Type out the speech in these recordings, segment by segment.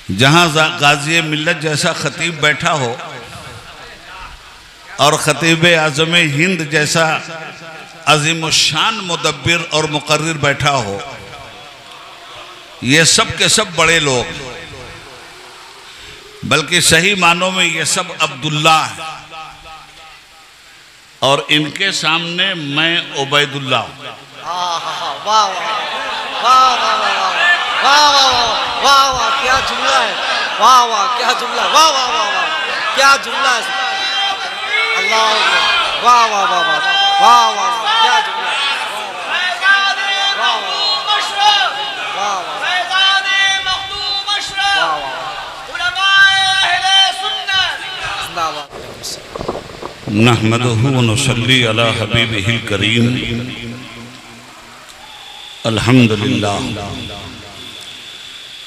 जहां गाजी मिल्लत जैसा खतीब बैठा हो और खतीब आज़म हिंद जैसा अज़ीमुश्शान मुदब्बिर और मुकर्रिर बैठा हो, ये सब के सब बड़े लोग, बल्कि सही मानों में ये सब अब्दुल्ला है और इनके सामने मैं उबैदुल्ला हूं। वाह वाह वाह वाह, क्या जुमला है, वाह वाह क्या जुमला, वाह वाह वाह वाह क्या जुमला है, अल्लाह वाह वाह वाह वाह वाह वाह क्या जुमला, नहमदुहु व नुसल्ली अला हबीबिहिल करीम। अल्हम्दुलिल्लाह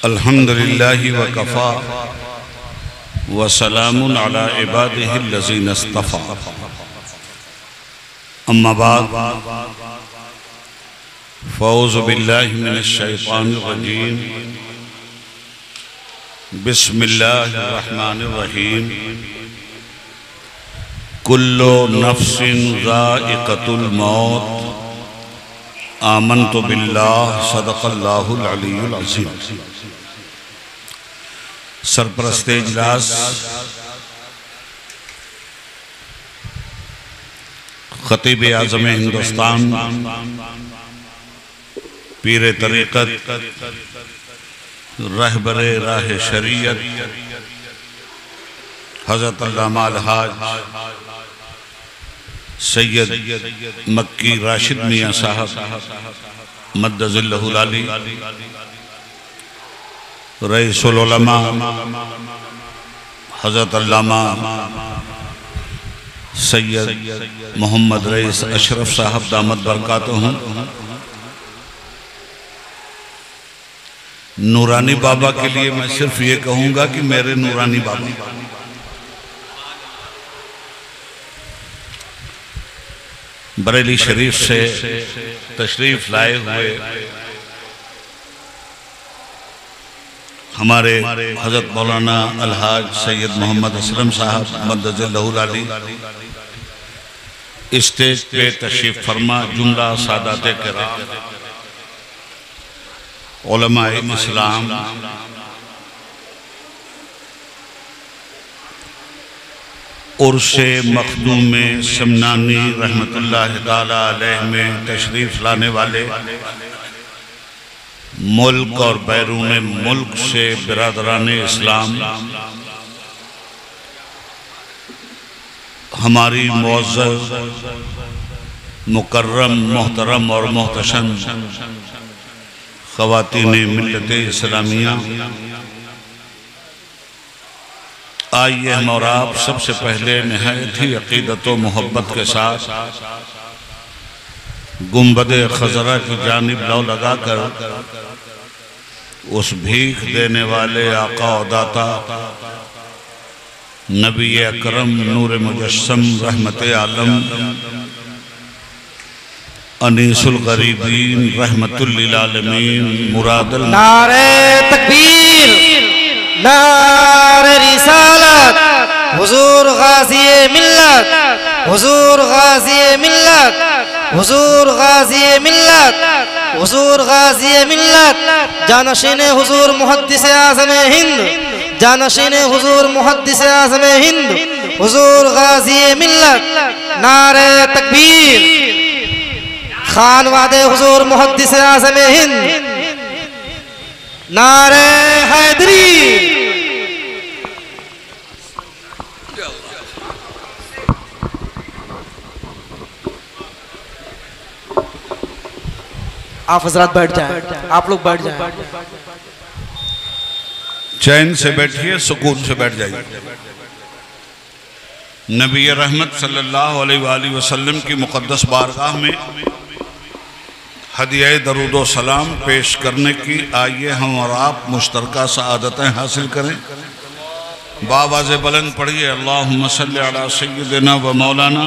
अल्हम्दुलिल्लाहि व कफ़ा व सलामुन अला इबादिहिल लज़ीना इस्तफ़ा। अम्मा बाद फ़ऊज़ु बिल्लाहि मिनश शैतानिर रजीम। बिस्मिल्लाहिर रहमानिर रहीम। कुल्लु नफ्सिन ज़ाइक़तुल मौत आमन्तु बिल्लाह सदक़ल्लाहुल अलीयुल अज़ीम। सरपरस्ते इजलास खतीब आज़म हिंदुस्तान, पीर तरीक़त, रहबरे राह शरीयत हज़रत अल्लामा अलहाज सैयद मक्की राशिद मियाँ साहब मद्दज़िल्लहुल आली, रईसुल उलमा हज़रत अल्लामा सैयद मोहम्मद रईस अशरफ साहब दामद बरकातुहू, नूरानी बाबा के लिए मैं सिर्फ ये कहूँगा कि मेरे नूरानी बाबा, बरेली शरीफ से तशरीफ लाए हुए हमारे हज़रत मौलाना अलहाज सैयद मोहम्मद असलम साहब मद्दज़िल्लहुल आली स्टेज पे तशरीफ फरमा, जुमला सादाते किराम, उलमाए इस्लाम, उर्से मखदूम शमनानी रहमतुल्लाह ताला अलैह में तशरीफ लाने वाले मुल्क और बैरून मुल्क से बिरादरान इस्लाम, हमारी मुअज़्ज़ज़ मुकर्रम मोहतरम और मोहतशम ख़वातीन मिल्लत इस्लामिया, आइए हम और आप सबसे पहले निहायत ही अक़ीदत व मोहब्बत के साथ गुंबद खज़रा की जानिब लौ लगाकर उस भीख देने वाले आका और दाता नबी अकरम नूर मुजस्सम रहमत आलम अनीसुल गरीबीन रहमतुल लिल आलमीन मुरादल नारे तकबीर, नारे रिसालत, हुजूर गाज़ी मिल्लत, हुजूर गाज़ी मिल्लत, हुजूर गाज़ी मिल्लत, हुजूर गाज़ी मिल्लत, जानशीन हुजूर मुहद्दिस आज़म हिंद, जानशीन हुजूर मुहद्दिस आज़म हिंद, हुजूर गाज़ी मिल्लत, नारे तकबीर, खानवादे हुजूर मुहद्दिस आज़म हिंद, नारे हैदरी। आप हजरात बैठ जाएं, आप लोग बैठ जाएं, चैन से बैठिए, सुकून से बैठ जाइए। नबी रहमत सल्लल्लाहु अलैहि वसल्लम की मुक़द्दस बारगाह में हदिया दरूद व सलाम पेश करने की आइए हम और आप मुश्तरका सआदतें हासिल करें। बावाज़ बुलंद पढ़िए, अल्लाहुम्मा सल्लि अला सय्यिदिना व मौलाना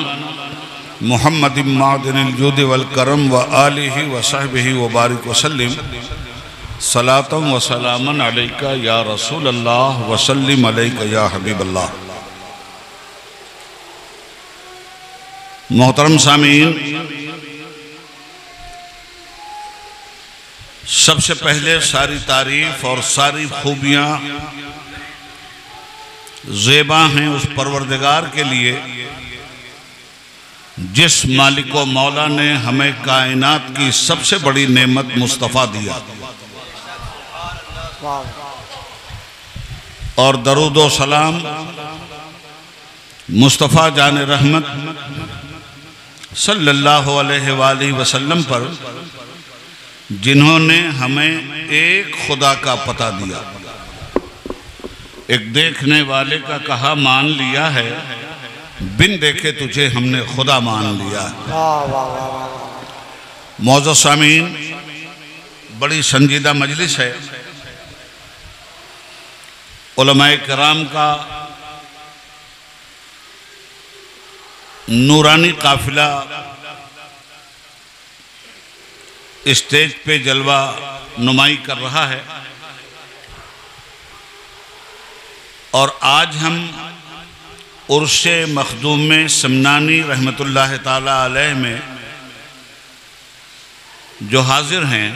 मुहम्मद मादिनिल जूद वल करम व आलिहि व सहबिहि व बारिक वसल्लिम। सलातम व सलामन अलैका या रसूल अल्लाह वसल्लिम अलैका या हबीब अल्लाह। मोहतरम सामीन, सबसे पहले सारी तारीफ और सारी खूबियाँ ज़ेबा हैं उस परवरदिगार के लिए जिस मालिको मौला ने हमें कायनात की सबसे बड़ी नेमत मुस्तफ़ा दिया, और दरूद व सलाम मुस्तफ़ा जान रहमत सल्लल्लाहु अलैहि वसल्लम पर जिन्होंने हमें एक खुदा का पता दिया। एक देखने वाले का कहा मान लिया है, बिन देखे तुझे हमने खुदा मान लिया। मौजूद सामीन, बड़ी संजीदा मजलिस है। उलमाए किराम का नूरानी काफिला स्टेज पे जलवा नुमाई कर रहा है, और आज हम उर्से मखदूम में समनानी रहमतुल्लाह ताला अलैह में जो हाजिर हैं,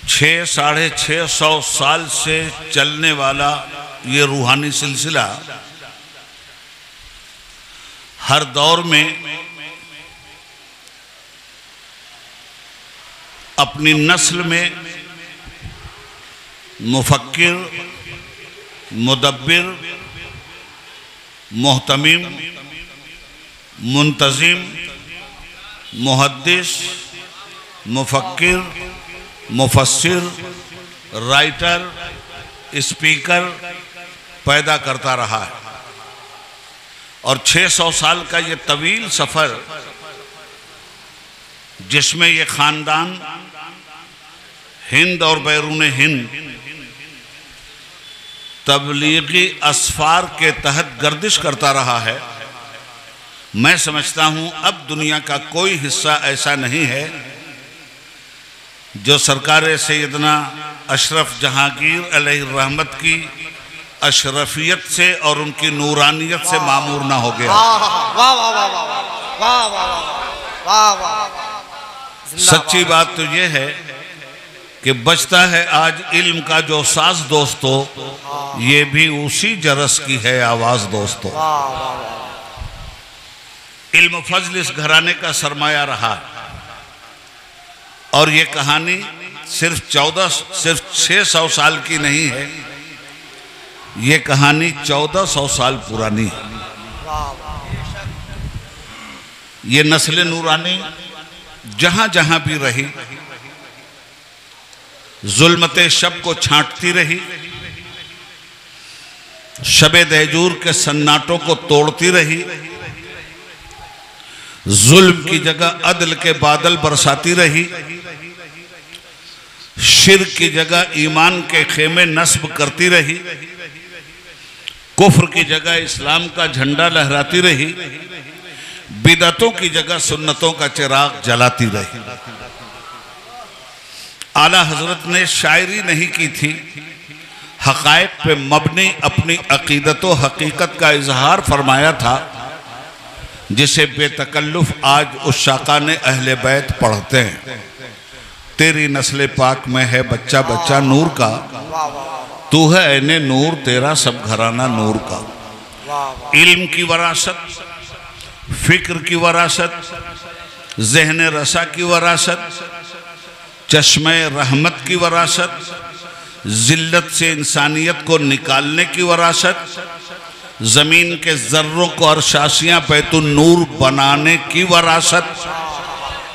600-650 साल से चलने वाला ये रूहानी सिलसिला हर दौर में अपनी नस्ल में मुफक्किर, मुदब्बिर, मुहतमिम, मुंतजिम, मुहद्दिस, मुफक्किर, मुफस्सिर, राइटर, स्पीकर पैदा करता रहा है। और 600 साल का ये तवील सफ़र जिसमें ये ख़ानदान हिंद और बैरून हिंद तबलीगी असफार के तहत गर्दिश करता रहा है, मैं समझता हूँ अब दुनिया का कोई हिस्सा ऐसा नहीं है जो सरकार सैयदना अशरफ जहांगीर अलैहि रहमत की अशरफियत से और उनकी नूरानियत से मामूर ना हो गया। सच्ची बात तो यह है कि बचता है आज इल्म का जो साज दोस्तों, ये भी उसी जरस की है आवाज़ दोस्तों। इल्म फजल इस घराने का सरमाया रहा, और ये कहानी सिर्फ 600 साल की नहीं है, ये कहानी 1400 साल पुरानी है। ये नस्ल नूरानी जहां जहां भी रही, जुल्मते शब को छांटती रही, शबे दहजूर के सन्नाटों को तोड़ती रही, जुल्म की जगह अदल के बादल बरसाती रही, शिर्क की जगह ईमान के खेमे नस्ब करती रही, कुफ्र की जगह इस्लाम का झंडा लहराती रही, बिदअतों की जगह सुन्नतों का चिराग जलाती रही। आला हजरत ने शायरी नहीं की थी, हक़ाइक़ पे मबनी अपनी अक़ीदत व हकीकत का इजहार फरमाया था, जिसे बेतकल्लुफ़ आज उस शाका ने अहले बैत पढ़ते हैं। तेरी नस्ल पाक में है बच्चा बच्चा नूर का, तू है ऐने नूर तेरा सब घराना नूर का। इल्म की वरासत, फिक्र की वरासत, ज़हन रसा की वरासत, चश्मे रहमत की वरासत, जिल्लत से इंसानियत को निकालने की वरासत, ज़मीन के ज़र्रों को अरशाशियाँ बैतुन नूर बनाने की वरासत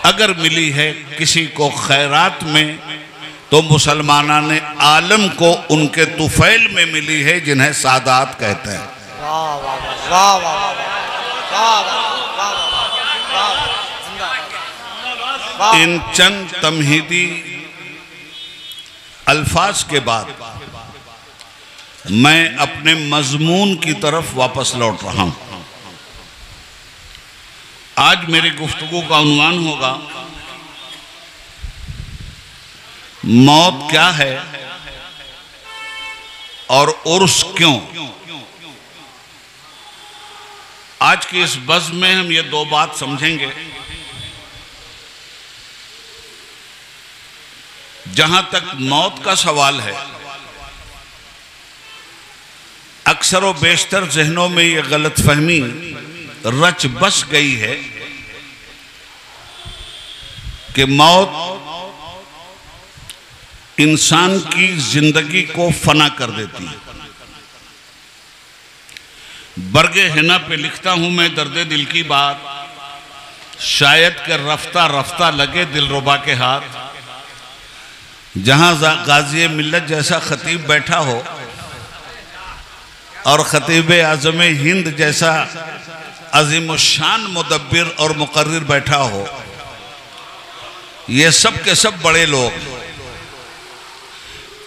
अगर मिली है किसी को खैरात में, तो मुसलमाना ने आलम को उनके तुफैल में मिली है, जिन्हें सादात कहते हैं। इन चंद तमहीदी अल्फाज के बाद मैं अपने मजमून की तरफ वापस लौट रहा हूं। आज मेरी गुफ्तगू का उन्वान होगा मौत क्या है और उर्स क्यों। आज की इस बज़्म में हम ये दो बात समझेंगे। जहां तक मौत का सवाल है, अक्सर व बेशतर जहनों में ये गलतफहमी रच बस गई है कि मौत इंसान की जिंदगी को फना कर देती है। बरगे हिना पे लिखता हूं मैं दर्दे दिल की बात, शायद के रफ्ता रफ्ता लगे दिलरुबा के हाथ। जहां गाजी मिल्लत जैसा खतीब बैठा हो और खतीब आज़म हिंद जैसा अज़ीमुश्शान मुदब्बिर और मुकर्रिर बैठा हो, ये सब के सब बड़े लोग,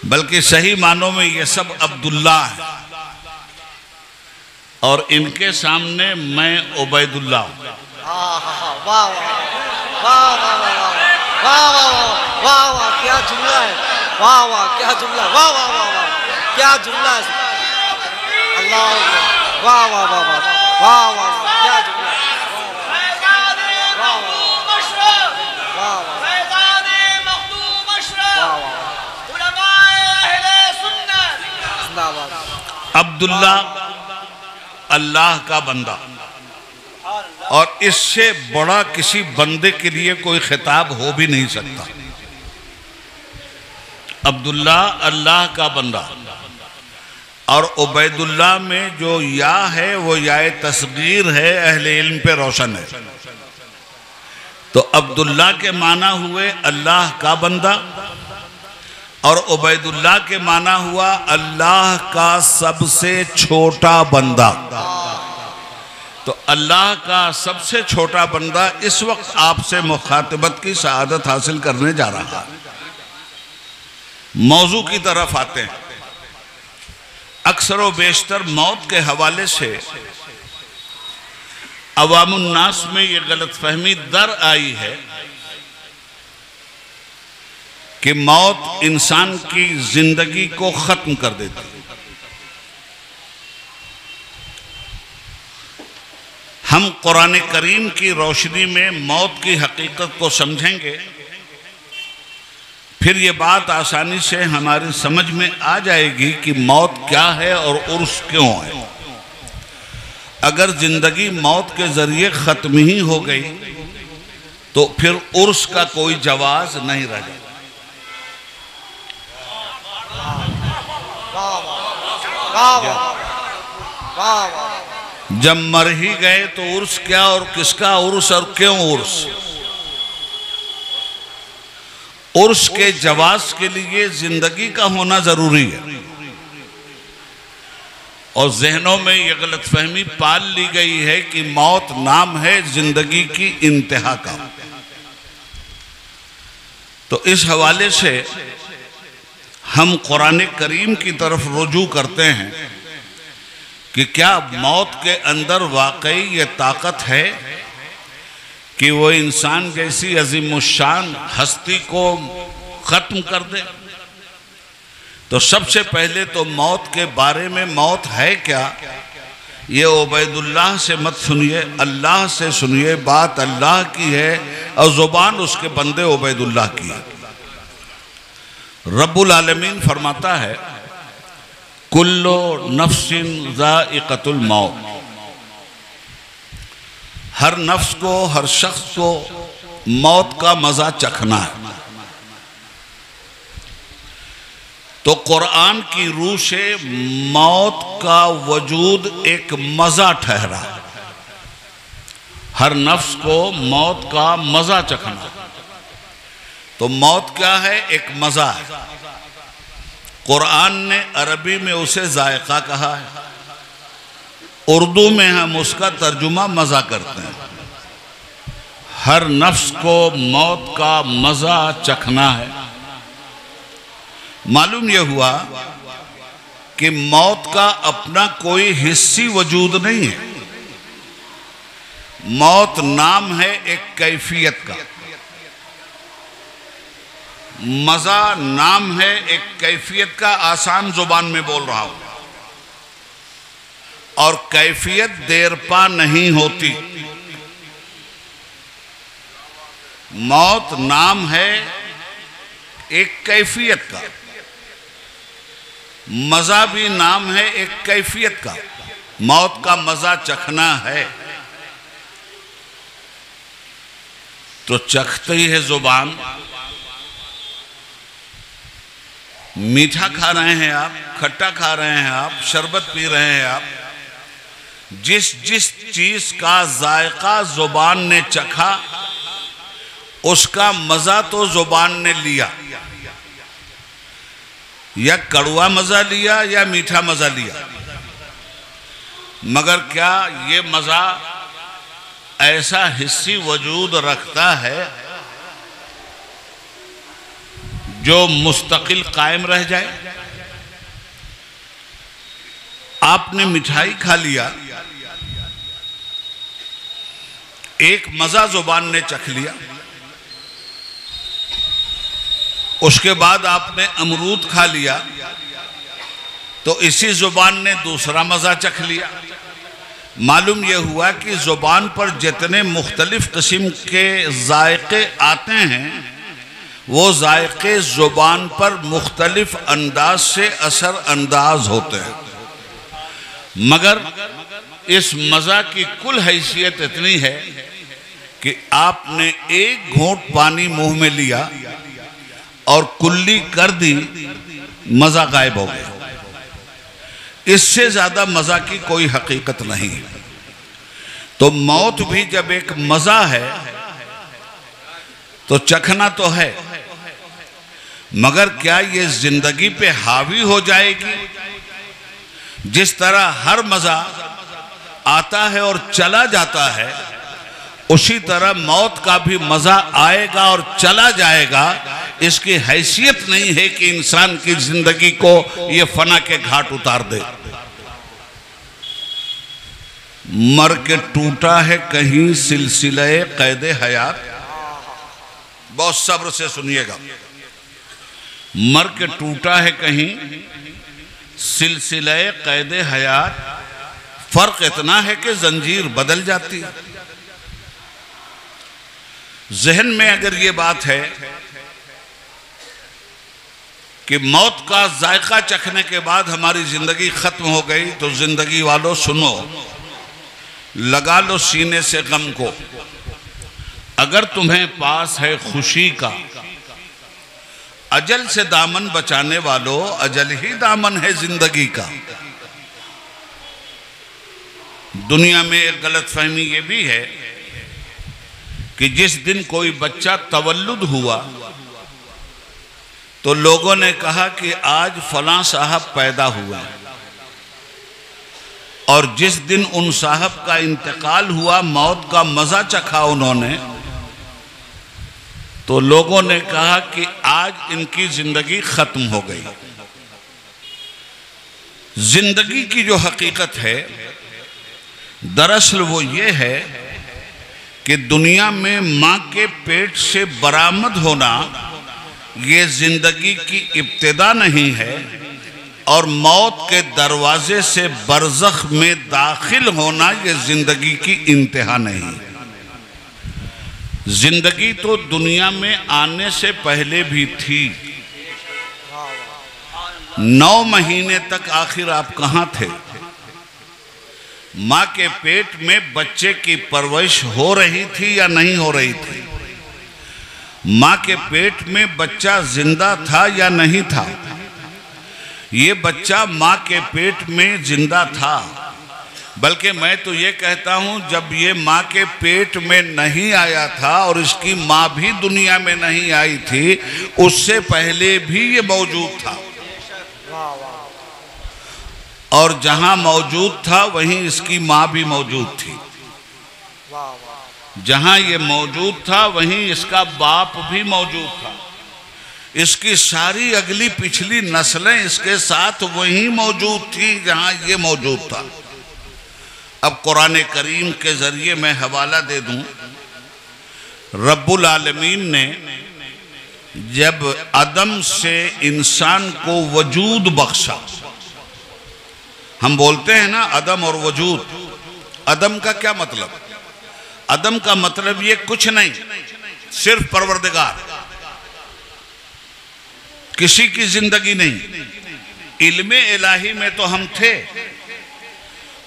बल्कि सही मानों में ये सब अब्दुल्ला है और इनके सामने मैं उबैदुल्ला हूं। वाह वाह वाह वाह वाह वाह, क्या जुमला है। वाह वाह, क्या जुमला। वाह वाह वाह वाह, क्या जुमला है। अल्लाह, वाह वाह वाह वाह वाह वाह, क्या जुमला। अब्दुल्ला अल्लाह का बंदा, और इससे बड़ा किसी बंदे के लिए कोई खिताब हो भी नहीं सकता। अब्दुल्ला अल्लाह का बंदा, और उबैदुल्ला में जो या है वो याए तस्गीर है, अहले इल्म पे रोशन है। तो अब्दुल्ला के माना हुए अल्लाह का बंदा, और उबैदुल्ला के माना हुआ अल्लाह का सबसे छोटा बंदा। तो अल्लाह का सबसे छोटा बंदा इस वक्त आपसे मुखातिबत की सआदत हासिल करने जा रहा है। मौजू की तरफ आते हैं। अक्सर व बेशतर मौत के हवाले से अवामुन्नास में ये गलतफहमी दर आई है कि मौत इंसान की जिंदगी को खत्म कर देती है। हम कुरान करीम की रोशनी में मौत की हकीकत को समझेंगे, फिर ये बात आसानी से हमारी समझ में आ जाएगी कि मौत क्या है और उर्स क्यों है। अगर जिंदगी मौत के जरिए खत्म ही हो गई तो फिर उर्स का कोई जवाज नहीं रह जाता। जब मर ही गए तो उर्स क्या और किसका उर्स और क्यों उर्स। उर्स के जवाज के लिए जिंदगी का होना जरूरी है, और जहनों में यह गलतफहमी पाल ली गई है कि मौत नाम है जिंदगी की इंतहा का। तो इस हवाले से हम कुरान करीम की तरफ रुजू करते हैं कि क्या मौत के अंदर वाकई ये ताकत है कि वो इंसान जैसी अजीमुश्शान हस्ती को खत्म कर दे। तो सबसे पहले तो मौत के बारे में, मौत है क्या, ये उबैदुल्लाह से मत सुनिए, अल्लाह से सुनिए। बात अल्लाह की है और जुबान उसके बंदे उबैदुल्लाह की है। रब्बुल आलमीन फरमाता है, कुल्लु नफ्सिन ज़ाइक़तुल मौत। हर नफ्स को, हर शख्स को मौत का मजा चखना है। तो कुरान की रूह से मौत का वजूद एक मजा ठहरा। हर नफ्स को मौत का मजा चखना। तो मौत क्या है? एक मजा है। कुरान ने अरबी में उसे जायका कहा है, उर्दू में हम उसका तर्जुमा मजा करते हैं। हर नफ्स को मौत का मजा चखना है। मालूम यह हुआ कि मौत का अपना कोई हिस्सी वजूद नहीं है। मौत नाम है एक कैफियत का। मजा नाम है एक कैफियत का, आसान जुबान में बोल रहा हूं, और कैफियत देर पा नहीं होती। मौत नाम है एक कैफियत का, मजा भी नाम है एक कैफियत का। मौत का मजा चखना है तो चखते ही है जुबान। मीठा खा रहे हैं आप, खट्टा खा रहे हैं आप, शरबत पी रहे हैं आप, जिस जिस चीज का जायका जुबान ने चखा उसका मजा तो जुबान ने लिया, या कड़वा मजा लिया या मीठा मजा लिया, मगर क्या ये मजा ऐसा हिस्सी वजूद रखता है जो मुस्तकिल कायम रह जाए? आपने मिठाई खा लिया, एक मजा जुबान ने चख लिया, उसके बाद आपने अमरूद खा लिया तो इसी जुबान ने दूसरा मजा चख लिया। मालूम यह हुआ कि जुबान पर जितने मुख्तलिफ किस्म के जायके आते हैं वो जायके जुबान पर मुख्तलिफ अंदाज से असर अंदाज होते हैं, मगर इस मजा की कुल हैसियत इतनी है कि आपने एक घूंट पानी मुंह में लिया और कुल्ली कर दी, मजा गायब हो गया। इससे ज्यादा मजा की कोई हकीकत नहीं। तो मौत भी जब एक मजा है तो चखना तो है, मगर क्या ये जिंदगी पे हावी हो जाएगी? जिस तरह हर मजा आता है और चला जाता है, उसी तरह मौत का भी मजा आएगा और चला जाएगा। इसकी हैसियत नहीं है कि इंसान की जिंदगी को ये फना के घाट उतार दे। मर के टूटा है कहीं सिलसिले कैदे हयात, बहुत सब्र से सुनिएगा। मर के टूटा है कहीं सिलसिले कैदे हयात, फर्क इतना है कि जंजीर बदल जाती है। जहन में अगर ये बात है कि मौत का जायका चखने के बाद हमारी जिंदगी खत्म हो गई, तो जिंदगी वालों सुनो, लगा लो सीने से गम को। अगर तुम्हें पास है खुशी का, अजल से दामन बचाने वालों, अजल ही दामन है जिंदगी का। दुनिया में एक गलत फहमी ये भी है कि जिस दिन कोई बच्चा तवल्लुद हुआ तो लोगों ने कहा कि आज फलां साहब पैदा हुआ, और जिस दिन उन साहब का इंतकाल हुआ, मौत का मजा चखा उन्होंने, तो लोगों ने कहा कि आज इनकी जिंदगी खत्म हो गई। जिंदगी की जो हकीकत है दरअसल वो ये है कि दुनिया में मां के पेट से बरामद होना ये जिंदगी की इब्तिदा नहीं है, और मौत के दरवाजे से बरज़ख में दाखिल होना ये जिंदगी की इंतहा नहीं। जिंदगी तो दुनिया में आने से पहले भी थी। 9 महीने तक आखिर आप कहां थे? मां के पेट में बच्चे की परवरिश हो रही थी या नहीं हो रही थी? मां के पेट में बच्चा जिंदा था या नहीं था? ये बच्चा मां के पेट में जिंदा था, बल्कि मैं तो ये कहता हूं जब ये मां के पेट में नहीं आया था और इसकी मां भी दुनिया में नहीं आई थी, उससे पहले भी ये मौजूद था, और जहां मौजूद था वहीं इसकी मां भी मौजूद थी। जहां ये मौजूद था वहीं इसका बाप भी मौजूद था। इसकी सारी अगली पिछली नस्लें इसके साथ वहीं मौजूद थी जहां ये मौजूद था। अब कुरान करीम के जरिए मैं हवाला दे दूं, रब्बुल आलमीन ने जब अदम से इंसान को वजूद बख्शा। हम बोलते हैं ना अदम और वजूद। अदम का क्या मतलब? अदम का मतलब ये कुछ नहीं, सिर्फ परवरदिगार, किसी की जिंदगी नहीं। इल्मे इलाही में तो हम थे,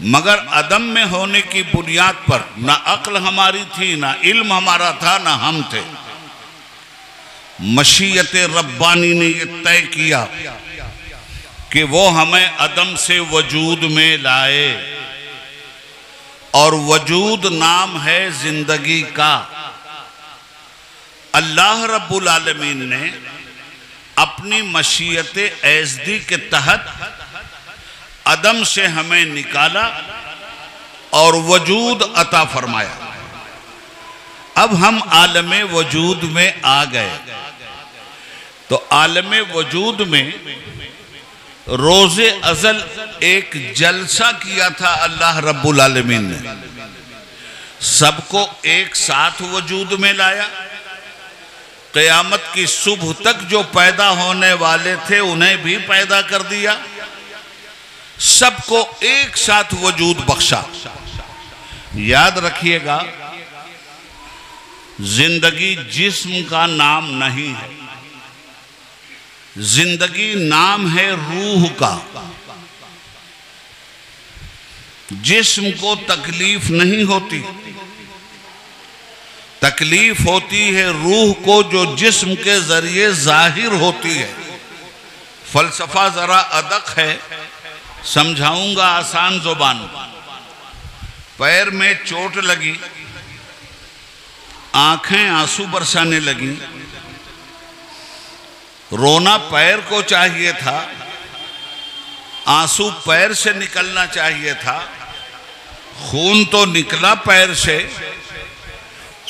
मगर अदम में होने की बुनियाद पर ना अक्ल हमारी थी, ना इल्म हमारा था, ना हम थे। मशीयत रब्बानी ने ये तय किया कि वो हमें अदम से वजूद में लाए, और वजूद नाम है जिंदगी का। अल्लाह रब्बुल आलमीन ने अपनी मशीयत एज़दी के तहत अदम से हमें निकाला और वजूद अता फरमाया। अब हम आलमे वजूद में आ गए। तो आलमे वजूद में रोज़े अज़ल एक जलसा किया था अल्लाह रब्बुल आलमीन ने, सबको एक साथ वजूद में लाया। क़यामत की सुबह तक जो पैदा होने वाले थे उन्हें भी पैदा कर दिया, सबको एक साथ वजूद बख्शा। याद रखिएगा, जिंदगी जिस्म का नाम नहीं है, जिंदगी नाम है रूह का। जिस्म को तकलीफ नहीं होती, तकलीफ होती है रूह को, जो जिस्म के जरिए जाहिर होती है। फलसफा जरा अदक है, समझाऊंगा आसान जुबान। पैर में चोट लगी, आंखें आंसू बरसाने लगी, रोना पैर को चाहिए था, आंसू पैर से निकलना चाहिए था, खून तो निकला पैर से।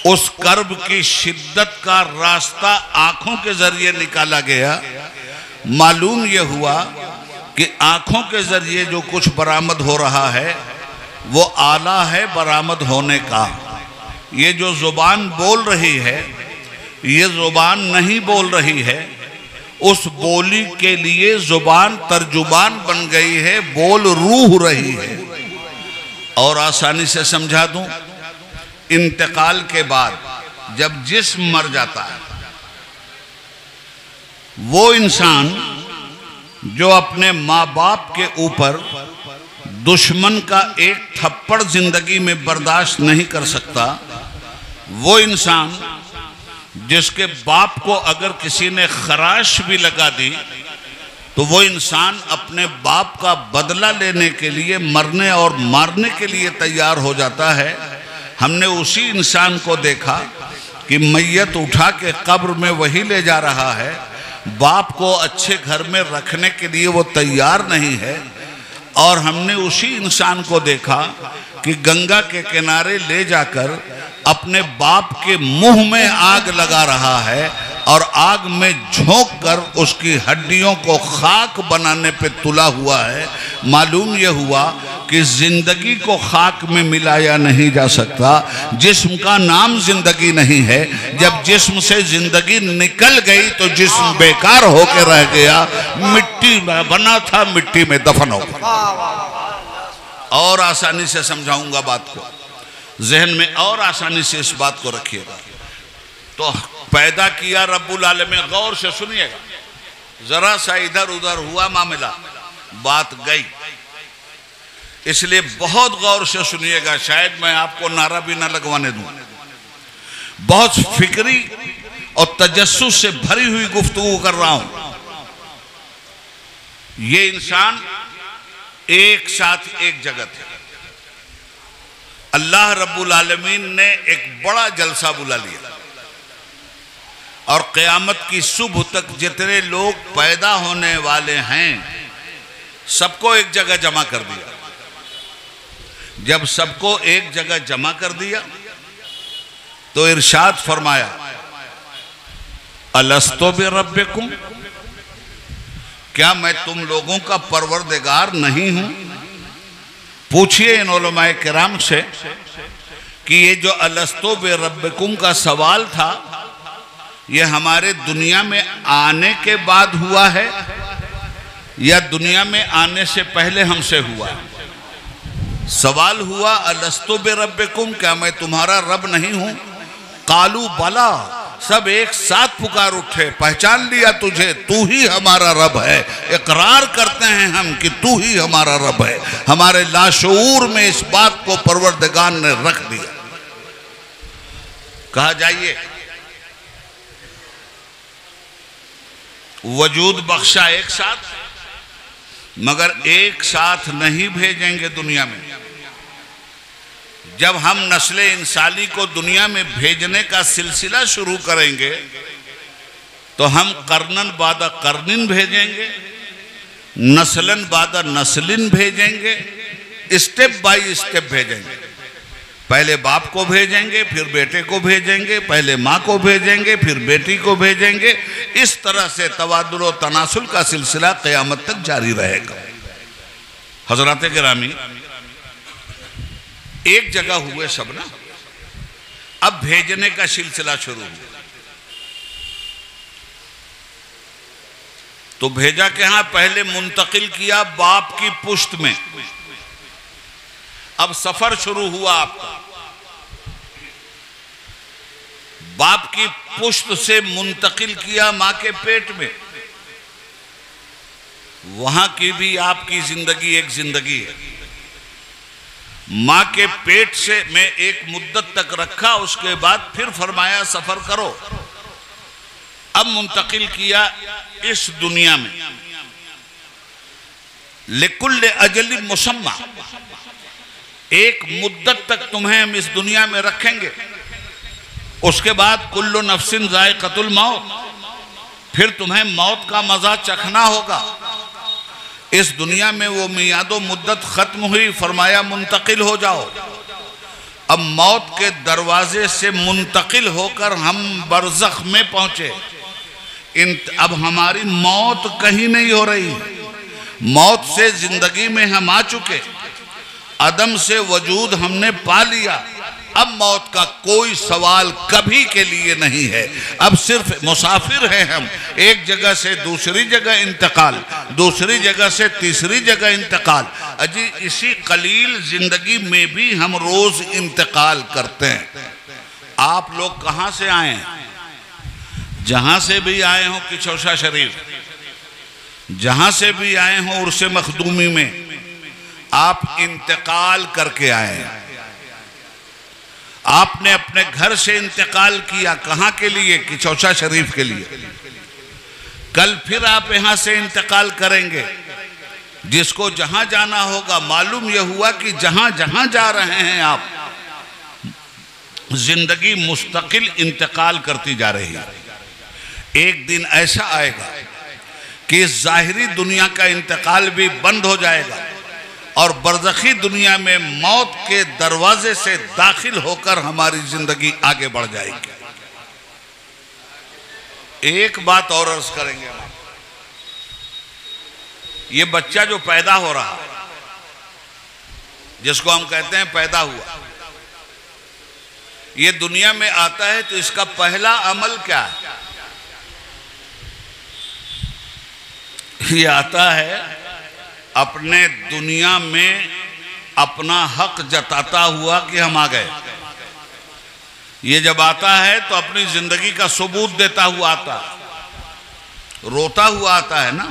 उस कर्ब की शिद्दत का रास्ता आंखों के जरिए निकाला गया। मालूम यह हुआ कि आंखों के जरिए जो कुछ बरामद हो रहा है वो आला है बरामद होने का। ये जो जुबान बोल रही है, ये जुबान नहीं बोल रही है, उस बोली के लिए जुबान तर्जुमान बन गई है, बोल रूह रही है। और आसानी से समझा दूं, इंतकाल के बाद जब जिस्म मर जाता है, वो इंसान जो अपने माँ बाप के ऊपर दुश्मन का एक थप्पड़ जिंदगी में बर्दाश्त नहीं कर सकता, वो इंसान जिसके बाप को अगर किसी ने खराश भी लगा दी, तो वो इंसान अपने बाप का बदला लेने के लिए मरने और मारने के लिए तैयार हो जाता है। हमने उसी इंसान को देखा कि मैयत उठा के कब्र में वही ले जा रहा है, बाप को अच्छे घर में रखने के लिए वो तैयार नहीं है। और हमने उसी इंसान को देखा कि गंगा के किनारे ले जाकर अपने बाप के मुंह में आग लगा रहा है, और आग में झोंक कर उसकी हड्डियों को खाक बनाने पे तुला हुआ है। मालूम यह हुआ कि जिंदगी को खाक में मिलाया नहीं जा सकता, जिस्म का नाम जिंदगी नहीं है। जब जिस्म से जिंदगी निकल गई तो जिस्म बेकार होकर रह गया, मिट्टी में बना था, मिट्टी में दफन हो गया। और आसानी से समझाऊंगा बात को, जहन में और आसानी से इस बात को रखिएगा। तो पैदा किया रब्बुल आलमीन, गौर से सुनिएगा, जरा सा इधर उधर हुआ मामला, बात गई। इसलिए बहुत गौर से सुनिएगा, शायद मैं आपको नारा भी ना लगवाने दूं। बहुत फिक्री और तजस्सुस से भरी हुई गुफ्तगू कर रहा हूं। ये इंसान एक साथ एक जगत है। अल्लाह रब्बुल आलमीन ने एक बड़ा जलसा बुला लिया, और क़यामत की सुबह तक जितने लोग पैदा होने वाले हैं सबको एक जगह जमा कर दिया। जब सबको एक जगह जमा कर दिया तो इरशाद फरमाया, अलस्तो बिरब्बिकुम, क्या मैं तुम लोगों का परवरदिगार नहीं हूं? पूछिए इन उलमाए किराम से कि ये जो अलस्तो बिरब्बिकुम का सवाल था, ये हमारे दुनिया में आने के बाद हुआ है या दुनिया में आने से पहले हमसे हुआ है? सवाल हुआ अलस्तु बिरब्बिकुम, क्या मैं तुम्हारा रब नहीं हूं? कालू बला, सब एक साथ पुकार उठे, पहचान लिया तुझे, तू ही हमारा रब है। इकरार करते हैं हम कि तू ही हमारा रब है। हमारे लाशऊर में इस बात को परवरदिगार ने रख दिया। कहा जाइए वजूद बख्शा एक साथ, मगर एक साथ नहीं भेजेंगे दुनिया में। जब हम नस्ले इंसानी को दुनिया में भेजने का सिलसिला शुरू करेंगे तो हम कर्नन बादा कर्निन भेजेंगे, नस्लन बादा नस्लिन भेजेंगे, स्टेप बाय स्टेप भेजेंगे। पहले बाप को भेजेंगे, फिर बेटे को भेजेंगे, पहले माँ को भेजेंगे, फिर बेटी को भेजेंगे। इस तरह से तवादुल और तनासुल का सिलसिला क़यामत तक जारी रहेगा। हज़रात गिरामी, एक जगह हुए सब ना, अब भेजने का सिलसिला शुरू हुआ। तो भेजा के यहां पहले मुंतकिल किया बाप की पुश्त में। अब सफर शुरू हुआ आपका। बाप की पुश्त से मुंतकिल किया मां के पेट में। वहां की भी आपकी जिंदगी एक जिंदगी है। मां के पेट से में एक मुद्दत तक रखा, उसके बाद फिर फरमाया सफर करो। अब मुंतकिल किया इस दुनिया में। लिकुल्ल अजल मुसम्मा, एक मुद्दत तक तुम्हें हम इस दुनिया में रखेंगे। उसके बाद कुल्लु नफ्सिन ज़ाइक़तुल मौत, फिर तुम्हें मौत का मजा चखना होगा। इस दुनिया में वो मियादो मुद्दत खत्म हुई, फरमाया मुंतकिल हो जाओ। अब मौत के दरवाजे से मुंतकिल होकर हम बरज़ख में पहुंचे। अब हमारी मौत कहीं नहीं हो रही। मौत से जिंदगी में हम आ चुके, अदम से वजूद हमने पा लिया। अब मौत का कोई सवाल कभी के लिए नहीं है। अब सिर्फ मुसाफिर हैं हम, एक जगह से दूसरी जगह इंतकाल, दूसरी जगह से तीसरी जगह इंतकाल। अजी इसी कलील जिंदगी में भी हम रोज इंतकाल करते हैं। आप लोग कहां से आए हैं? जहां से भी आए हों किचौसा शरीफ, जहां से भी आए हों उर्स मखदूमी में, आप इंतकाल करके आए हैं। आपने अपने घर से इंतकाल किया, कहां के लिए? किचौसा शरीफ के लिए। कल फिर आप यहां से इंतकाल करेंगे। जिसको जहां जाना होगा, मालूम यह हुआ कि जहां जहां जा रहे हैं आप, जिंदगी मुस्तकिल इंतकाल करती जा रही है। एक दिन ऐसा आएगा कि इस जाहिरी दुनिया का इंतकाल भी बंद हो जाएगा और बरज़खी दुनिया में मौत के दरवाजे से दाखिल होकर हमारी जिंदगी आगे बढ़ जाएगी। एक बात और अर्ज करेंगे हम, ये बच्चा जो पैदा हो रहा, जिसको हम कहते हैं पैदा हुआ, ये दुनिया में आता है तो इसका पहला अमल क्या है? ये आता है अपने दुनिया में अपना हक जताता हुआ कि हम आ गए। ये जब आता है तो अपनी जिंदगी का सबूत देता हुआ आता, रोता हुआ आता है ना।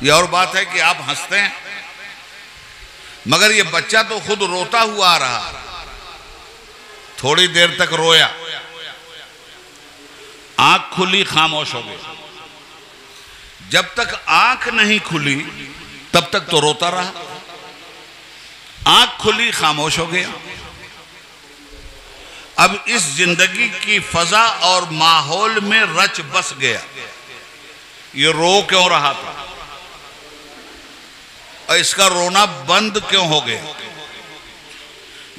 ये और बात है कि आप हंसते हैं, मगर ये बच्चा तो खुद रोता हुआ आ रहा। थोड़ी देर तक रोया, आंख खुली, खामोश हो गई। जब तक आंख नहीं खुली तब तक तो रोता रहा। आंख खुली, खामोश हो गया। अब इस जिंदगी की फजा और माहौल में रच बस गया। ये रो क्यों रहा था और इसका रोना बंद क्यों हो गया?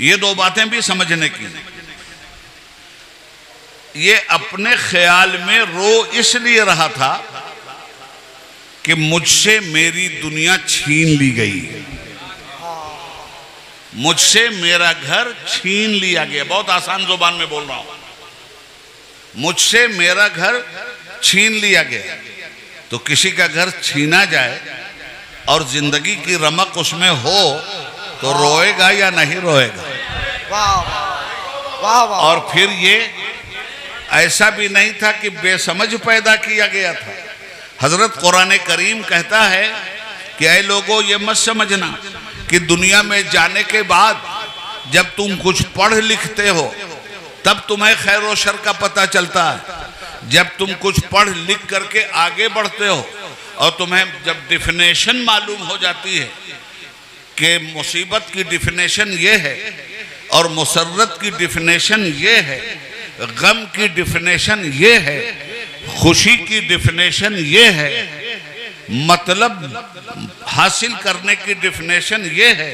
ये दो बातें भी समझने की। ये अपने ख्याल में रो इसलिए रहा था कि मुझसे मेरी दुनिया छीन ली गई, मुझसे मेरा घर छीन लिया गया। बहुत आसान जुबान में बोल रहा हूं। मुझसे मेरा घर छीन लिया गया। तो किसी का घर छीना जाए और जिंदगी की रमक उसमें हो तो रोएगा या नहीं रोएगा? वाह वाह वाह। और फिर ये ऐसा भी नहीं था कि बेसमझ पैदा किया गया था। हजरत कुरान करीम कहता है कि ऐ लोगों, ये मत समझना कि दुनिया में जाने के बाद जब तुम कुछ पढ़ लिखते हो तब तुम्हें खैर व शर का पता चलता है। जब तुम कुछ पढ़ लिख करके आगे बढ़ते हो और तुम्हें जब डिफिनेशन मालूम हो जाती है कि मुसीबत की डिफिनेशन ये है और मुसर्रत की डिफिनेशन ये है, गम की डिफिनेशन ये है, खुशी की डिफिनेशन ये है, मतलब हासिल करने की डिफिनेशन ये है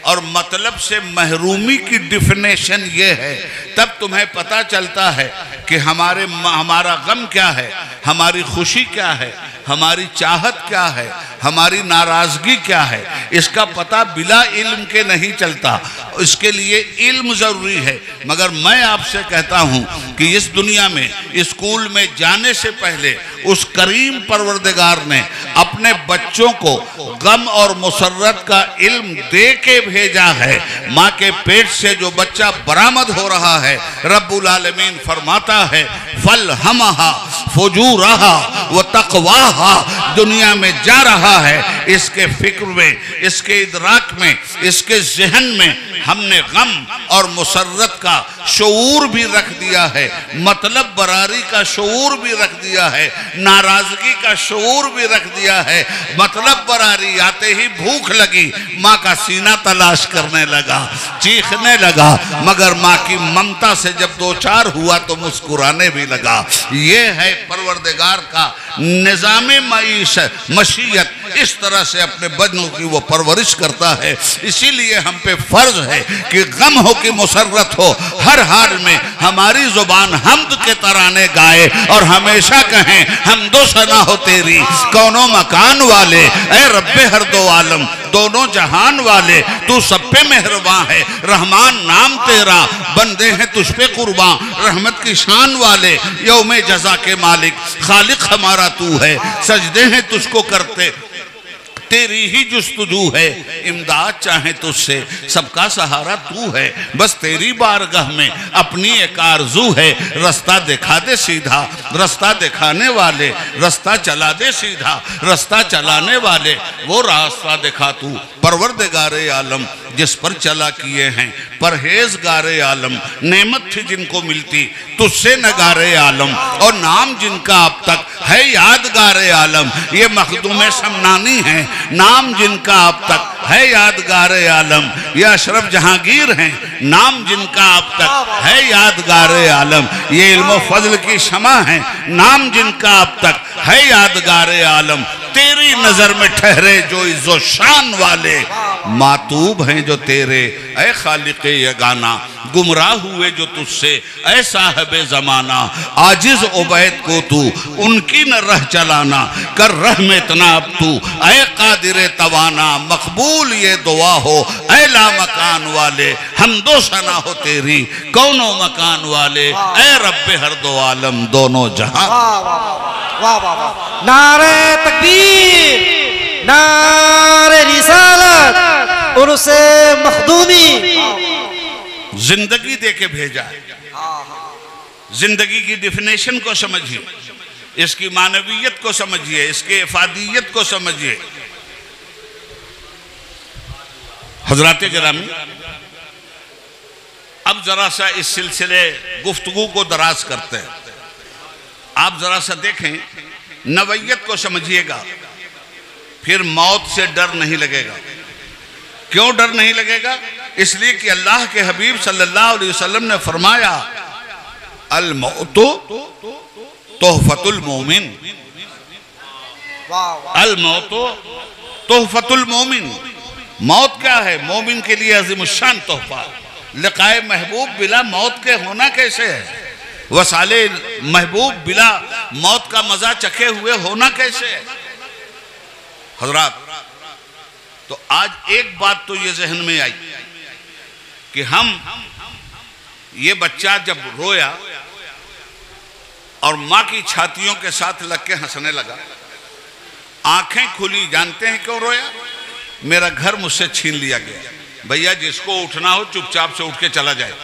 और मतलब से महरूमी की डिफिनेशन ये है, तब तुम्हें पता चलता है कि हमारा गम क्या है, हमारी खुशी क्या है, हमारी चाहत क्या है, हमारी नाराजगी क्या है। इसका पता बिला इल्म के नहीं चलता, इसके लिए इल्म जरूरी है। मगर मैं आपसे कहता हूं कि इस दुनिया में स्कूल में जाने से पहले उस करीम परवरदिगार ने अपने बच्चों को गम और मुसर्रत का इल्म दे के भेजा है। माँ के पेट से जो बच्चा बरामद हो रहा है, रब्बुल आलमीन फरमाता है फल हमहा फुजूरहा व तक़वाहा, दुनिया में जा रहा है, इसके फिक्र में, इसके इदराक में, इसके जहन में हमने गम और मुसर्रत का शऊर भी रख दिया है, मतलब बरारी का शऊर भी रख दिया है, नाराजगी का शऊर भी रख दिया है। मतलब बरारी आते ही भूख लगी, माँ का सीना तलाश करने लगा, चीखने लगा, मगर माँ की ममता से जब दो चार हुआ तो मुस्कुराने भी लगा। ये है परवरदिगार का निज़ामे मशीयत, इस तरह से अपने बच्चों की वो परवरिश करता है। इसीलिए हम पे फर्ज है कि गम हो कि मुसर्रत हो, हर हाल में हमारी जुबान हम्द के तराने गाए और हमेशा कहें हमदो सना हो तेरी, कौनो मकान वाले, ऐ रब्बे हर दो आलम, दोनों जहान वाले, तू सब पे मेहरबान है, रहमान नाम तेरा, बंदे हैं तुझ पे कुर्बान, रहमत की शान वाले, यौमे जजा के मालिक, खालिक हमारा तू है, सजदे हैं तुझको करते, तेरी ही जुस्तजू है, इमदाद चाहे तुझसे, सबका सहारा तू है, बस तेरी बारगाह में अपनी एक आरजू है, रास्ता दिखा दे सीधा, रास्ता दिखाने वाले, रास्ता चला दे सीधा, रास्ता चलाने वाले, वो रास्ता दिखा तू परवरदिगारे आलम, जिस पर चला किए हैं परहेजगारे आलम, नेमत थी जिनको मिलती तुझसे नगारे आलम, और नाम जिनका अब तक है यादगारे आलम, ये मखदूम समनानी है, नाम जिनका अब तक है यादगारे आलम, ये अशरफ जहांगीर हैं, नाम जिनका अब तक है यादगारे आलम, ये इल्म फजल की शमा है, नाम जिनका अब तक है यादगारे आलम, तेरी नजर में ठहरे जो इज्जो शान वाले, मातूब हैं जो तेरे, ऐ खालिक़े यगाना, गुमराह हुए जो तुझसे, ऐ साहिबे जमाना, आजिज उबैद को तू उनकी न रह चलाना, कर रह में इतना अब तू, ऐ कादिरे तवाना, मकबूल ये दुआ हो, ऐ ला मकान वाले, हमदो सना हो तेरी, कौनो मकान वाले, ऐ रब्बे हर दो आलम, दोनों जहां। वाह वाह वाह, नारे तकबीर, नारे रिसालत, उनसे मखदूमी, जिंदगी देके भेजा है। जिंदगी की डिफिनेशन को समझिए, इसकी मानवीयत को समझिए, इसके इफादियत को समझिए। हजराते गिरामी, अब जरा सा इस सिलसिले गुफ्तगू को दराज करते हैं। आप जरा सा देखें, नवैयत को समझिएगा, फिर मौत से डर नहीं लगेगा। क्यों डर नहीं लगेगा? इसलिए कि अल्लाह के हबीब सल्लल्लाहु अलैहि वसल्लम ने फरमाया अल मौतु तोहफतुल मोमिन, अल मौतु तोहफतुल मोमिन। मौत क्या है? मोमिन के लिए अज़ीमुश्शान तोहफा। लिक़ाए महबूब बिला मौत के होना कैसे है? वसाले महबूब बिला मौत का मजा चखे हुए होना कैसे है? हजरात, तो आज एक बात तो ये जहन में आई कि हम, ये बच्चा जब रोया और माँ की छातियों के साथ लग के हंसने लगा। आंखें खुली, जानते हैं क्यों रोया? मेरा घर मुझसे छीन लिया गया। भैया जिसको उठना हो चुपचाप से उठ के चला जाए,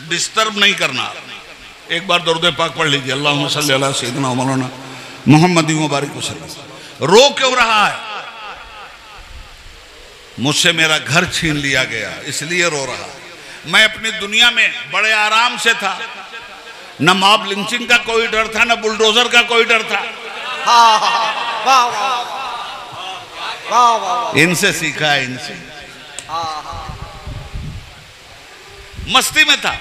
डिस्टर्ब नहीं करना। एक बार दरूद पाक पढ़ लीजिए, अल्लाहुम्मा सल्ली अला सय्यिदिना मौलाना मुहम्मद मुबारक वसल्लम। रो क्यों रहा है? मुझसे मेरा घर छीन लिया गया इसलिए रो रहा है। मैं अपनी दुनिया में बड़े आराम से था, न मॉब लिंचिंग का कोई डर था, न बुलडोजर का कोई डर था। इनसे सीखा है, इनसे। मस्ती में था।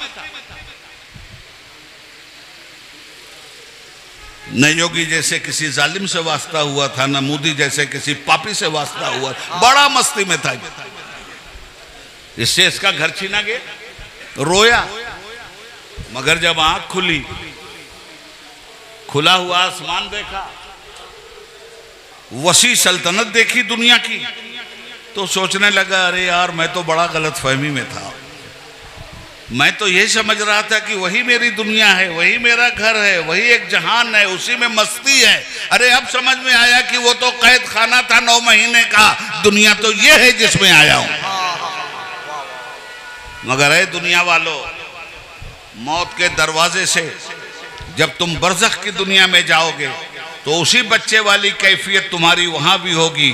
न योगी जैसे किसी जालिम से वास्ता हुआ था, न मोदी जैसे किसी पापी से वास्ता हुआ, बड़ा मस्ती में था। इससे इसका घर छीना गया, रोया। मगर जब आंख खुली, खुला हुआ आसमान देखा, वसी सल्तनत देखी दुनिया की, तो सोचने लगा अरे यार मैं तो बड़ा गलत फहमी में था। मैं तो यही समझ रहा था कि वही मेरी दुनिया है, वही मेरा घर है, वही एक जहान है, उसी में मस्ती है। अरे अब समझ में आया कि वो तो कैद खाना था 9 महीने का, दुनिया तो ये है जिसमें आया हूं। मगर है दुनिया वालों, मौत के दरवाजे से जब तुम बरज़ख की दुनिया में जाओगे तो उसी बच्चे वाली कैफियत तुम्हारी वहां भी होगी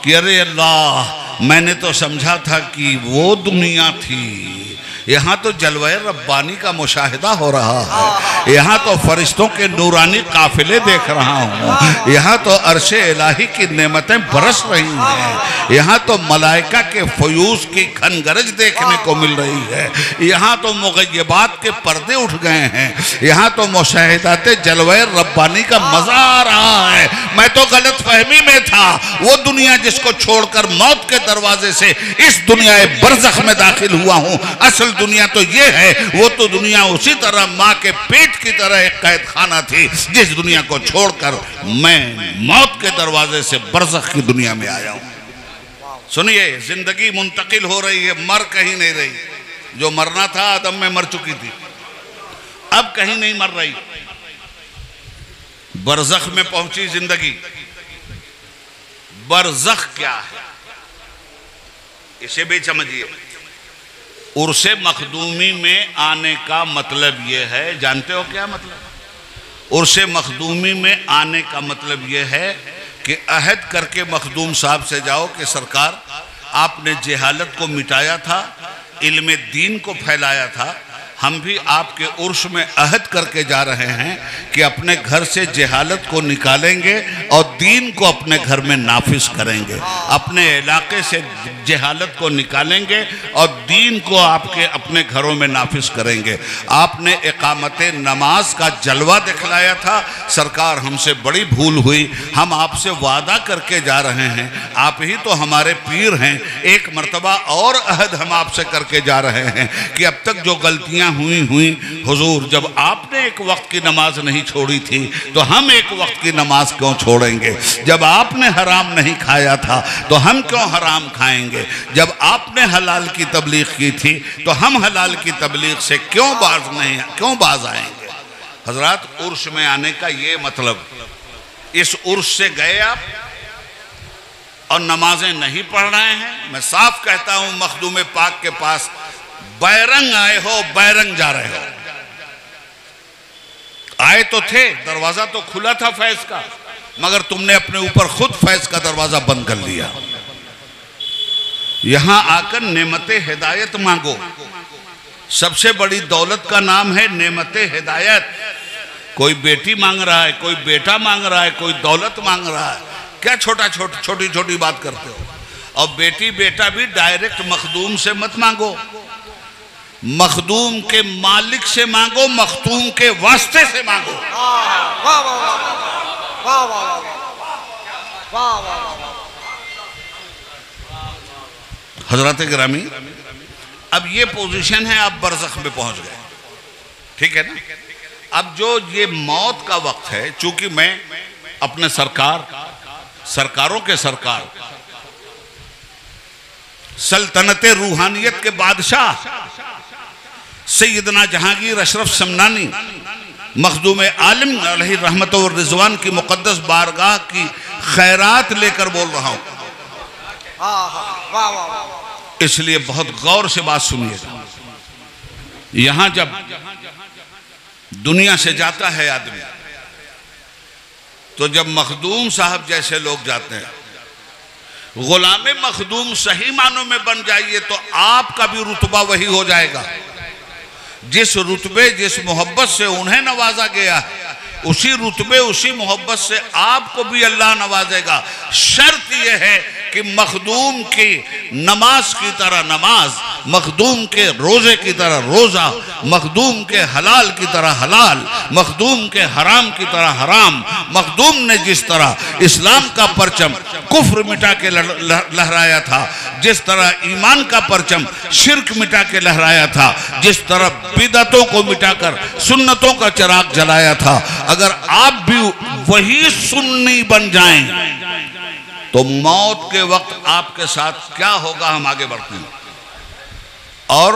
कि अरे अल्लाह, मैंने तो समझा था कि वो दुनिया थी। यहाँ तो जलवाए रब्बानी का मुशाहिदा हो रहा है, यहाँ तो फरिश्तों के नूरानी काफिले देख रहा हूँ, यहाँ तो अर्शे इलाही की नेमतें बरस रही हैं, यहाँ तो मलाइका के फयूज की खनगरज देखने को मिल रही है, यहाँ तो मुग़य्यबात के पर्दे उठ गए हैं, यहाँ तो मुशाहिदात जलवाए रब्बानी का मजा आ रहा है। मैं तो गलत फहमी में था। वो दुनिया जिसको छोड़कर मौत के दरवाजे से इस दुनिया बरज़ख में दाखिल हुआ हूँ, असल दुनिया तो ये है। वो तो दुनिया उसी तरह माँ के पेट की तरह एक कैद खाना थी, जिस दुनिया को छोड़कर मैं मौत के दरवाजे से बरज़ख की दुनिया में आया हूं। सुनिए, जिंदगी मुंतकिल हो रही है, मर कहीं नहीं रही। जो मरना था आदम में मर चुकी थी, अब कहीं नहीं मर रही, बरज़ख में पहुंची जिंदगी। बरज़ख क्या है इसे भी समझिए। उर्से मखदूमी में आने का मतलब यह है, जानते हो क्या मतलब? उर्से मखदूमी में आने का मतलब यह है कि अहद करके मखदूम साहब से जाओ कि सरकार, आपने जहालत को मिटाया था, इल्म दीन को फैलाया था, हम भी आपके उर्स में अहद करके जा रहे हैं कि अपने घर से जहालत को निकालेंगे और दीन को अपने घर में नाफिज करेंगे। अपने इलाके से जहालत को निकालेंगे और दीन को आपके अपने घरों में नाफिज करेंगे। आपने इकामत नमाज का जलवा दिखलाया था, सरकार हमसे बड़ी भूल हुई, हम आपसे वादा करके जा रहे हैं, आप ही तो हमारे पीर हैं, एक मर्तबा और अहद हम आपसे करके जा रहे हैं कि अब तक जो गलतियां हुई हुजूर, जब आपने एक वक्त की नमाज नहीं छोड़ी थी तो हम एक वक्त की नमाज क्यों छोड़ेंगे? जब आपने हराम नहीं खाया था तो हम क्यों हराम खाएंगे? जब आपने हलाल की तबलीग की थी तो हम हलाल की तबलीग से क्यों बाज आएंगे? हजरात, उर्स में आने का ये मतलब, इस उर्स से गए आप और नमाजें नहीं पढ़ रहे हैं। मैं साफ कहता हूं, मखदूम पाक के पास बैरंग आए हो, बैरंग जा रहे हो। आए तो थे, दरवाजा तो खुला था फैज का, मगर तुमने अपने ऊपर खुद फैज का दरवाजा बंद कर लिया। यहां आकर नेमते हिदायत मांगो। सबसे बड़ी दौलत का नाम है नेमते हिदायत। कोई बेटी मांग रहा है, कोई बेटा मांग रहा है, कोई दौलत मांग रहा है, क्या छोटी छोटी बात करते हो? और बेटी बेटा भी डायरेक्ट मखदूम से मत मांगो, मखदूम के मालिक से मांगो, मखदूम के वास्ते से मांगो। हजरत गिरामी, अब ये पोजीशन है, आप बरज़ख में पहुंच गए, ठीक है ना? अब जो ये मौत का वक्त है, चूंकि मैं अपने सरकारों के सरकार, सल्तनत रूहानियत के बादशाह सैयदना जहांगीर अशरफ समनानी मखदूम आलिम अलैहि रहमत व रिजवान की मुक़द्दस बारगाह की खैरात लेकर बोल रहा हूँ, इसलिए बहुत गौर से बात सुनिएगा। यहां जब दुनिया से जाता है आदमी, तो जब मखदूम साहब जैसे लोग जाते हैं, गुलाम मखदूम सही मानों में बन जाइए तो आपका भी रुतबा वही हो जाएगा। जिस रुतबे जिस मोहब्बत से उन्हें नवाजा गया है, उसी रुतबे उसी मोहब्बत से आपको भी अल्लाह नवाजेगा। शर्त यह है कि मखदूम की नमाज की तरह नमाज, मखदूम के रोज़े की तरह रोज़ा, मखदूम के हलाल की तरह हलाल, मखदूम के हराम की तरह हराम। मखदूम ने जिस तरह इस्लाम का परचम कुफ्र मिटा के लहराया था, जिस तरह ईमान का परचम शिर्क मिटा के लहराया था, जिस तरह बिदअतों को मिटाकर सुन्नतों का चिराग जलाया था, अगर आप भी वही सुन्नी बन जाएं तो मौत के वक्त आपके साथ क्या होगा, हम आगे बढ़ते हैं। और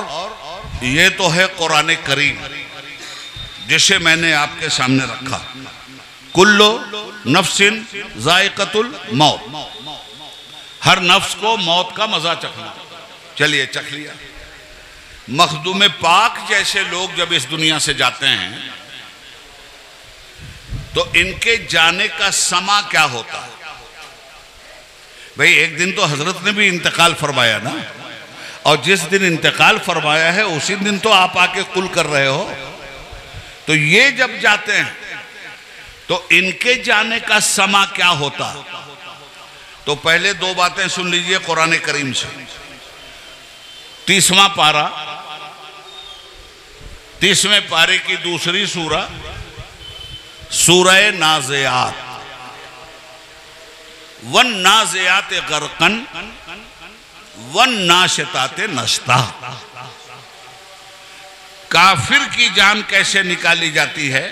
ये तो है कुरान करीम जिसे मैंने आपके सामने रखा। कुल्लो नफ्सिन जायक़तुल मौत, हर नफ्स को मौत का मजा चखना। चलिए चख लिया। मखदूम पाक जैसे लोग जब इस दुनिया से जाते हैं तो इनके जाने का समा क्या होता है? भाई एक दिन तो हजरत ने भी इंतकाल फरमाया ना, और जिस दिन इंतकाल फरमाया है उसी दिन तो आप आके कुल कर रहे हो। तो ये जब जाते हैं तो इनके जाने का समा क्या होता? तो पहले दो बातें सुन लीजिए कुरान करीम से। 30वां पारा, 30वें पारे की दूसरी सूरा, सूरह नाज़ियात। वन नाज़ियात गरकन वन नाशितात नश्ता। काफिर की जान कैसे निकाली जाती है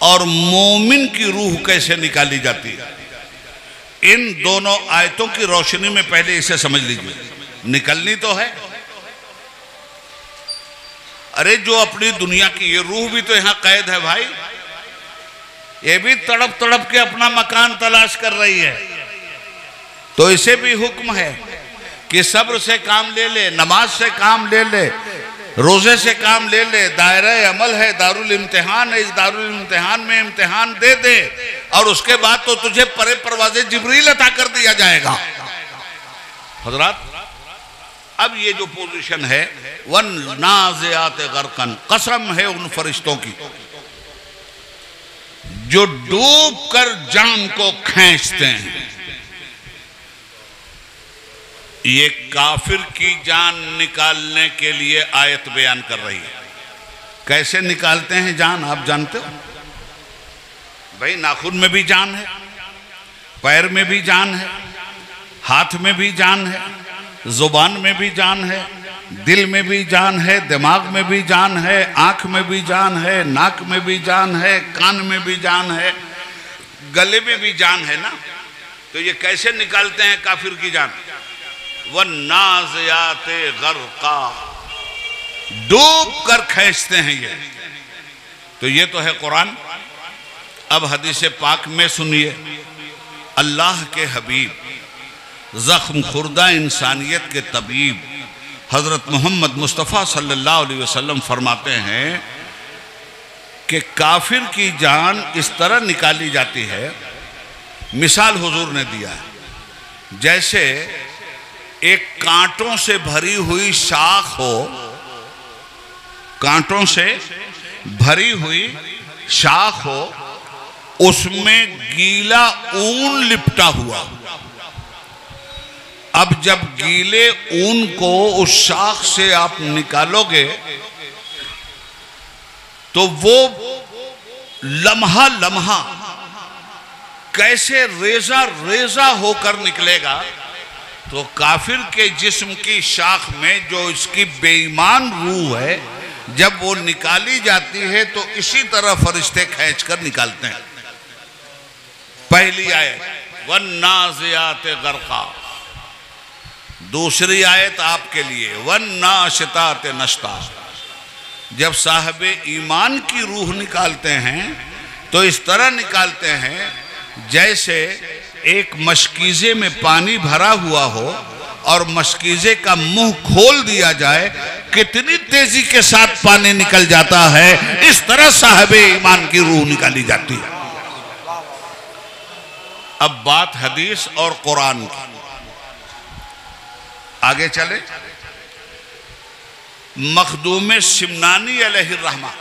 और मोमिन की रूह कैसे निकाली जाती है, इन दोनों आयतों की रोशनी में पहले इसे समझ लीजिए। निकलनी तो है, अरे जो अपनी दुनिया की ये रूह भी तो यहां कैद है भाई, ये भी तड़प तड़प के अपना मकान तलाश कर रही है। तो इसे भी हुक्म है कि सब्र से काम ले ले, नमाज से काम ले ले, रोजे से काम ले ले। दायरा अमल है, दारुल इम्तिहान है, इस दारुल इम्तिहान में इम्तिहान दे दे और उसके बाद तो तुझे परे परवाज़े जिब्रील अता कर दिया जाएगा। हजरात, अब ये जो पोजीशन है, वन नाज़ियात गरकन, कसम है उन फरिश्तों की जो डूब कर जान को खींचते हैं। ये काफिर की जान निकालने के लिए आयत बयान कर रही है। कैसे निकालते हैं जान, आप जानते हो भाई? नाखून में भी जान है, पैर में भी जान है, हाथ में भी जान है, जुबान में भी जान है, दिल में भी जान है, दिमाग में भी जान है, आंख में भी जान है, नाक में भी जान है, कान में भी जान है, गले में भी जान है ना। तो ये कैसे निकालते हैं काफिर की जान? वन नाज़ियात गरका, डूब कर खींचते हैं ये। तो ये तो है कुरान। अब हदीस पाक में सुनिए, अल्लाह के हबीब, जख्म खुर्दा इंसानियत के तबीब हजरत मोहम्मद मुस्तफ़ा सल्लल्लाहु अलैहि वसल्लम फरमाते हैं कि काफिर की जान इस तरह निकाली जाती है। मिसाल हुजूर ने दिया है, जैसे एक कांटों से भरी हुई शाख हो, कांटों से भरी हुई शाख हो, उसमें गीला ऊन लिपटा हुआ। अब जब गीले ऊन को उस शाख से आप निकालोगे तो वो लम्हा लम्हा कैसे रेजा रेजा होकर निकलेगा। तो काफिर के जिस्म की शाख में जो इसकी बेईमान रूह है, जब वो निकाली जाती है तो इसी तरह फरिश्ते खींचकर निकालते हैं। पहली आयत वन नाज़ियात गरका, दूसरी आयत आपके लिए वन नाशितात नश्ता। जब साहब ईमान की रूह निकालते हैं तो इस तरह निकालते हैं जैसे एक मशकीज़े में पानी भरा हुआ हो और मशकीज़े का मुंह खोल दिया जाए, कितनी तेजी के साथ पानी निकल जाता है, इस तरह साहब ईमान की रूह निकाली जाती है। अब बात हदीस और कुरान की, आगे चले। मखदूम सिमनानी अलैहिर्रहमा